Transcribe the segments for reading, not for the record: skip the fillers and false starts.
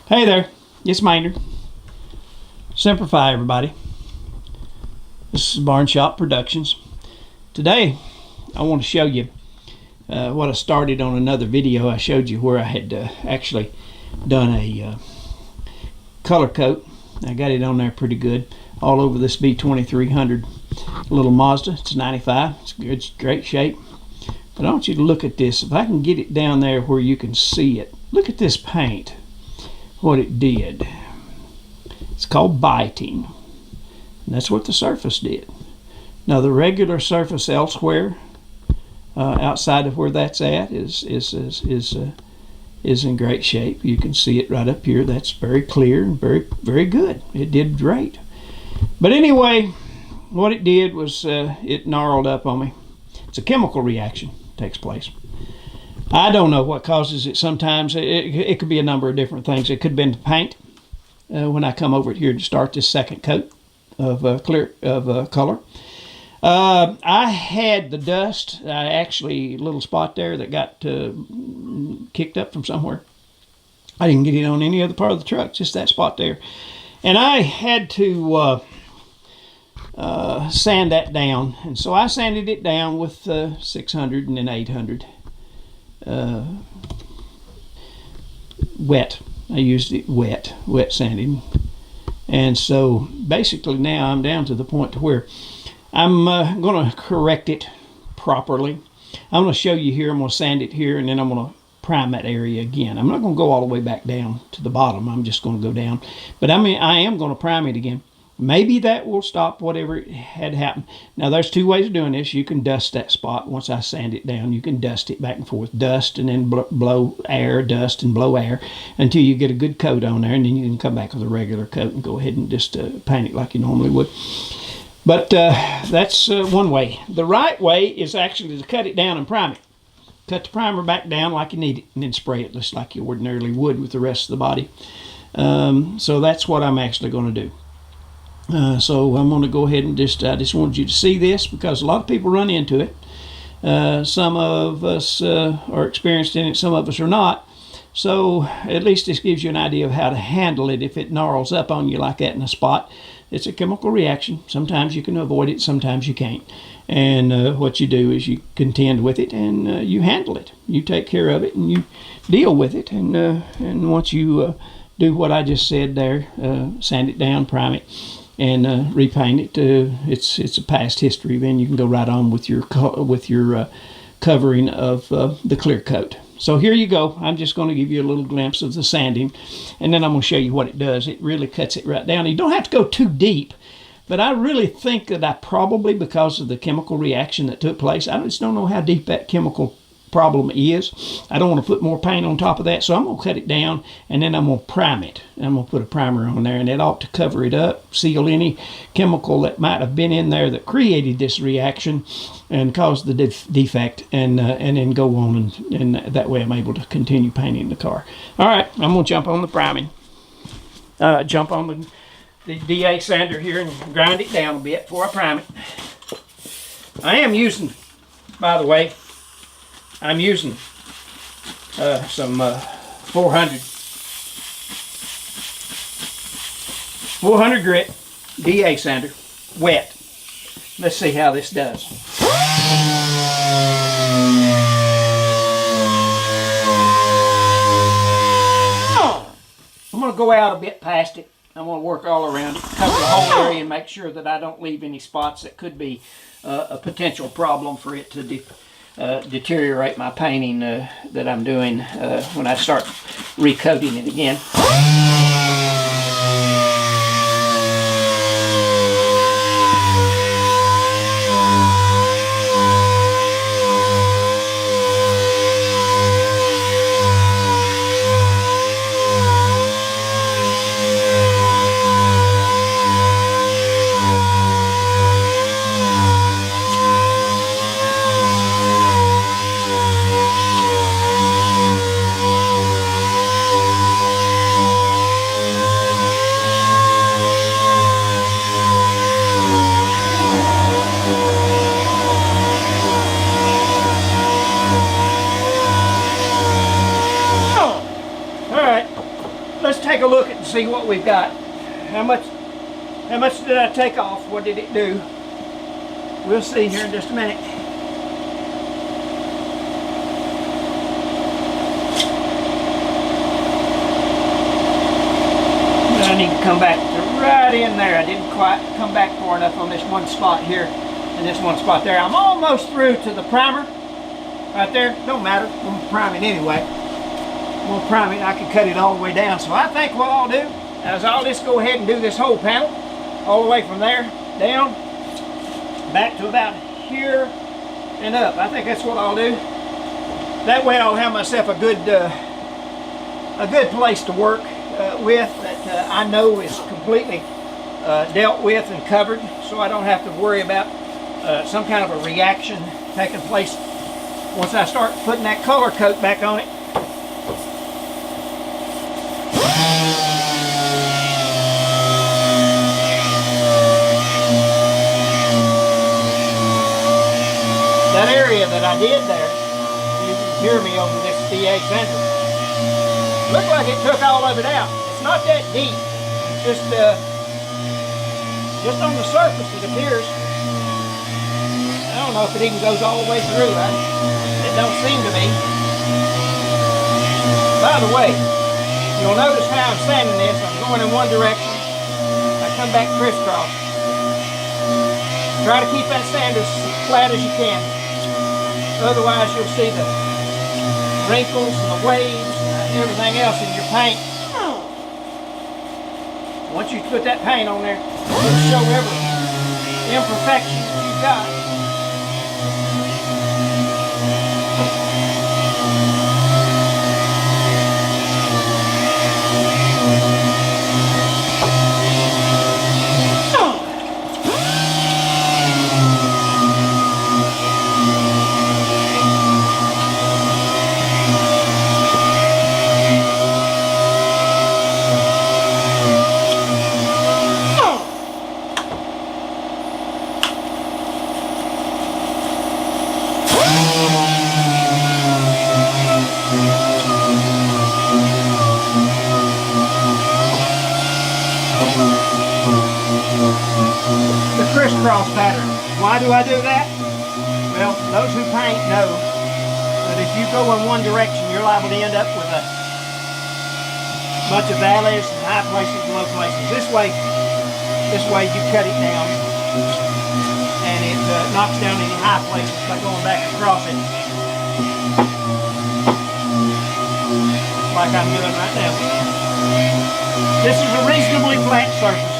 Hey there, it's Maynard. Simplify, everybody. This is Barn Shop Productions. Today, I want to show you what I started on another video. I showed you where I had actually done a color coat. I got it on there pretty good, all over this B2300 little Mazda. It's 95. It's great shape. But I want you to look at this. If I can get it down there where you can see it, look at this paint. What it did. It's called biting. And that's what the surface did. Now the regular surface elsewhere, outside of where that's at, is in great shape. You can see it right up here. That's very clear and very good. It did great. But anyway, what it did was it gnarled up on me. It's a chemical reaction takes place. I don't know what causes it. Sometimes it could be a number of different things. It could have been the paint. When I come over here to start this second coat of color, I had the dust. Actually, a little spot there that got kicked up from somewhere. I didn't get it on any other part of the truck, just that spot there, and I had to sand that down. And so I sanded it down with 600 and then 800. Wet. I used it wet sanding. And so basically now I'm down to the point to where I'm going to correct it properly. I'm going to show you here. I'm going to sand it here, and then I'm going to prime that area again. I'm not going to go all the way back down to the bottom. I'm just going to go down. But I am going to prime it again. Maybe that will stop whatever had happened. Now, there's two ways of doing this. You can dust that spot. Once I sand it down, you can dust it back and forth. Dust and then blow air, dust and blow air until you get a good coat on there. And then you can come back with a regular coat and go ahead and just paint it like you normally would. But that's one way. The right way is actually to cut it down and prime it. Cut the primer back down like you need it, and then spray it just like you ordinarily would with the rest of the body. So that's what I'm actually going to do. So I'm going to go ahead and I just wanted you to see this because a lot of people run into it. Some of us are experienced in it, some of us are not. So at least this gives you an idea of how to handle it if it gnarls up on you like that in a spot. It's a chemical reaction. Sometimes you can avoid it, sometimes you can't. And what you do is you contend with it and you handle it. You take care of it and you deal with it. And once you do what I just said there, sand it down, prime it, and repaint it. It's a past history. Then you can go right on with your covering of the clear coat. So here you go. I'm just going to give you a little glimpse of the sanding, and then I'm going to show you what it does. It really cuts it right down. You don't have to go too deep, but I really think that I probably, because of the chemical reaction that took place, I just don't know how deep that chemical problem is. I don't want to put more paint on top of that, so I'm going to cut it down, and then I'm going to prime it. I'm going to put a primer on there, and it ought to cover it up, seal any chemical that might have been in there that created this reaction and caused the defect, and then go on, and that way I'm able to continue painting the car. All right, I'm going to jump on the priming. Jump on the DA sander here and grind it down a bit before I prime it. I am using, by the way, I'm using some 400 grit DA sander, wet. Let's see how this does. I'm going to go out a bit past it. I'm going to work all around it, cover the whole area, and make sure that I don't leave any spots that could be a potential problem for it to deteriorate my painting that I'm doing when I start recoating it again. let's take a look and see what we've got. How much did I take off? What did it do? We'll see here in just a minute. I need to come back to right in there. I didn't quite come back far enough on this one spot here and this one spot there. I'm almost through to the primer right there. Don't matter. I'm going to prime it anyway. I'm going to prime it. I can cut it all the way down. So I think what I'll do is I'll just go ahead and do this whole panel all the way from there down back to about here and up. I think that's what I'll do. That way I'll have myself a good place to work with that I know is completely dealt with and covered, so I don't have to worry about some kind of a reaction taking place once I start putting that color coat back on it. That area that I did there, you can hear me over this DA center. Looked like it took all of it out. It's not that deep. It's just on the surface it appears. I don't know if it even goes all the way through. It don't seem to be. By the way, you'll notice how I'm sanding this. I'm going in one direction. I come back crisscross. Try to keep that sand as flat as you can. Otherwise you'll see the wrinkles and the waves and everything else in your paint. Once you put that paint on there, it'll show every imperfection that you've got. Crisscross pattern. Why do I do that? Well, those who paint know that if you go in one direction, you're liable to end up with a bunch of valleys and high places and low places. This way you cut it down, and it knocks down any high places by going back across it, like I'm doing right now. This is a reasonably flat surface.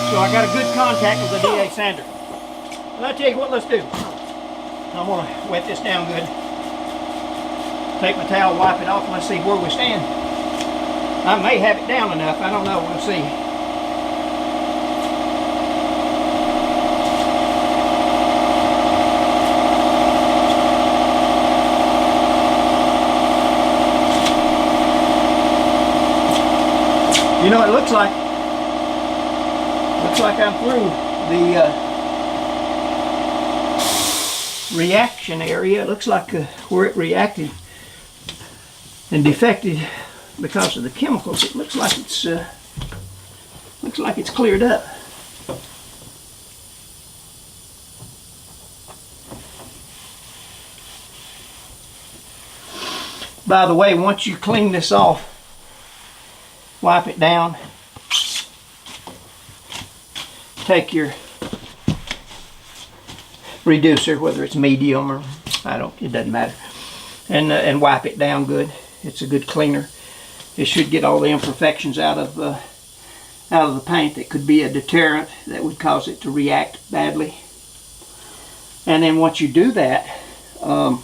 So I got a good contact with the DA sander. And I'll tell you what, let's do. I'm going to wet this down good. Take my towel, wipe it off, and let's see where we stand. I may have it down enough. I don't know. We'll see. You know, it looks like I'm through the reaction area. It looks like where it reacted and defected because of the chemicals. It looks like it's cleared up. By the way, once you clean this off, wipe it down. Take your reducer, whether it's medium or it doesn't matter, and wipe it down good. It's a good cleaner. It should get all the imperfections out of the paint that could be a deterrent that would cause it to react badly. And then once you do that, I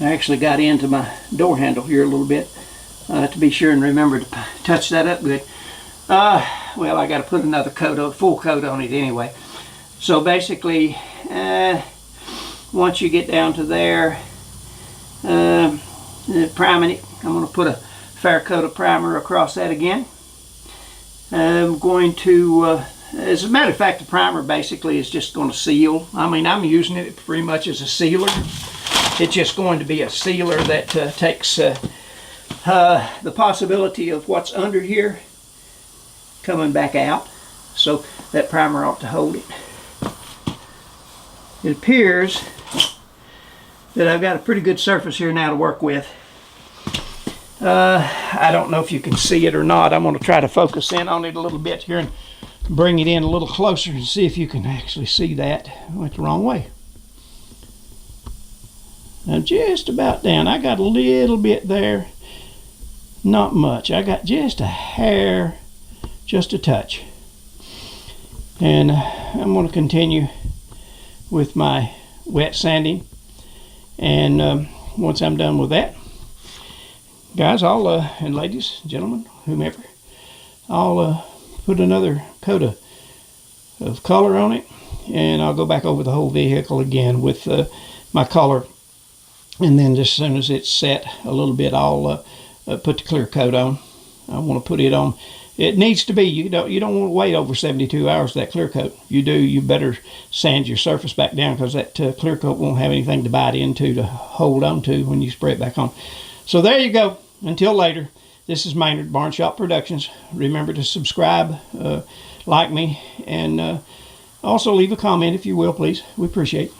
actually got into my door handle here a little bit to be sure and remember to touch that up good. Well, I got to put another full coat on it anyway. So basically, once you get down to there, priming it, I'm going to put a fair coat of primer across that again. I'm going to, as a matter of fact, the primer basically is just going to seal. I mean, I'm using it pretty much as a sealer. It's just going to be a sealer that takes the possibility of what's under here coming back out. So that primer ought to hold it. It appears that I've got a pretty good surface here now to work with. I don't know if you can see it or not. I'm going to try to focus in on it a little bit here and bring it in a little closer and see if you can actually see that. I went the wrong way. Now just about down. I got a little bit there. Not much. I got just a hair, just a touch. And I'm going to continue with my wet sanding. And once I'm done with that, guys, and ladies, gentlemen, whomever, I'll put another coat of color on it, and I'll go back over the whole vehicle again with my color. And then just as soon as it's set a little bit, I'll put the clear coat on. I want to put it on. It needs to be, you don't want to wait over 72 hours for that clear coat. You do, you better sand your surface back down, because that clear coat won't have anything to bite into to hold on to when you spray it back on. So there you go. Until later, this is Maynard, Barn Shop Productions. Remember to subscribe, like me, and also leave a comment if you will, please. We appreciate it.